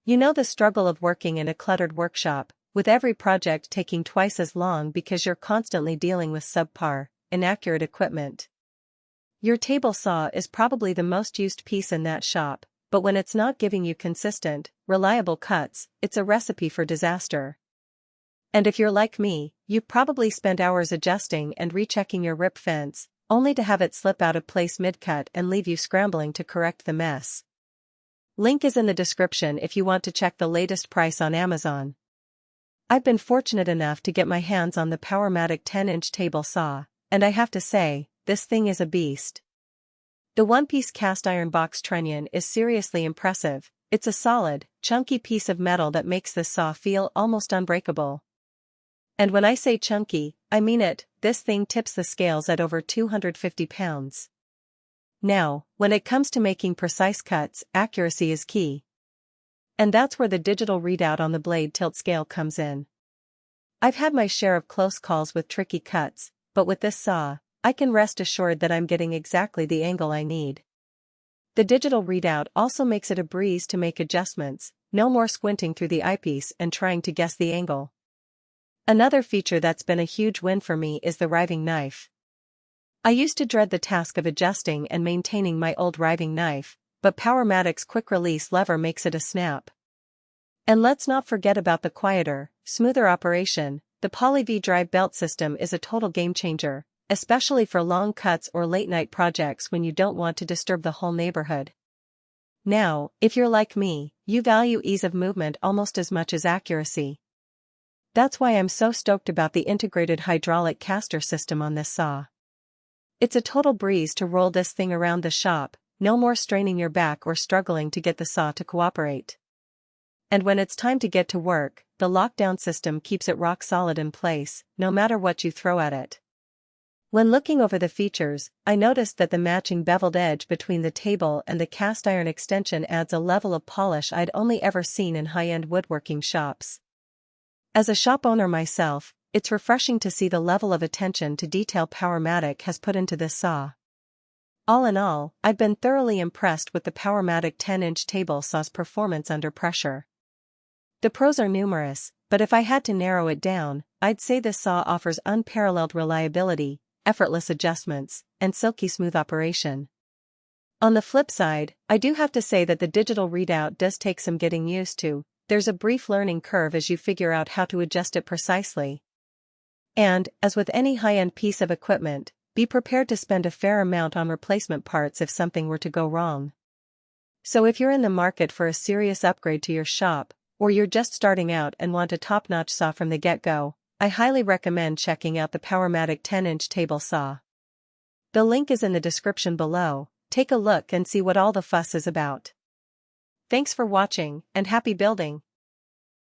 You know the struggle of working in a cluttered workshop, with every project taking twice as long because you're constantly dealing with subpar, inaccurate equipment. Your table saw is probably the most used piece in that shop, but when it's not giving you consistent, reliable cuts, it's a recipe for disaster. And if you're like me, you've probably spent hours adjusting and rechecking your rip fence, only to have it slip out of place mid-cut and leave you scrambling to correct the mess. Link is in the description if you want to check the latest price on Amazon. I've been fortunate enough to get my hands on the Powermatic 10-inch table saw, and I have to say, this thing is a beast. The one-piece cast iron box trunnion is seriously impressive. It's a solid, chunky piece of metal that makes this saw feel almost unbreakable. And when I say chunky, I mean it. This thing tips the scales at over 250 pounds. Now, when it comes to making precise cuts, accuracy is key. And that's where the digital readout on the blade tilt scale comes in. I've had my share of close calls with tricky cuts, but with this saw, I can rest assured that I'm getting exactly the angle I need. The digital readout also makes it a breeze to make adjustments, no more squinting through the eyepiece and trying to guess the angle. Another feature that's been a huge win for me is the riving knife. I used to dread the task of adjusting and maintaining my old riving knife, but Powermatic's quick-release lever makes it a snap. And let's not forget about the quieter, smoother operation. The Poly V-Drive belt system is a total game-changer, especially for long cuts or late-night projects when you don't want to disturb the whole neighborhood. Now, if you're like me, you value ease of movement almost as much as accuracy. That's why I'm so stoked about the integrated hydraulic caster system on this saw. It's a total breeze to roll this thing around the shop, no more straining your back or struggling to get the saw to cooperate. And when it's time to get to work, the lockdown system keeps it rock solid in place, no matter what you throw at it. When looking over the features, I noticed that the matching beveled edge between the table and the cast iron extension adds a level of polish I'd only ever seen in high-end woodworking shops. As a shop owner myself, it's refreshing to see the level of attention to detail Powermatic has put into this saw. All in all, I've been thoroughly impressed with the Powermatic 10-inch table saw's performance under pressure. The pros are numerous, but if I had to narrow it down, I'd say this saw offers unparalleled reliability, effortless adjustments, and silky smooth operation. On the flip side, I do have to say that the digital readout does take some getting used to. There's a brief learning curve as you figure out how to adjust it precisely. And, as with any high-end piece of equipment, be prepared to spend a fair amount on replacement parts if something were to go wrong. So if you're in the market for a serious upgrade to your shop, or you're just starting out and want a top-notch saw from the get-go, I highly recommend checking out the Powermatic 10-inch table saw. The link is in the description below. Take a look and see what all the fuss is about. Thanks for watching, and happy building!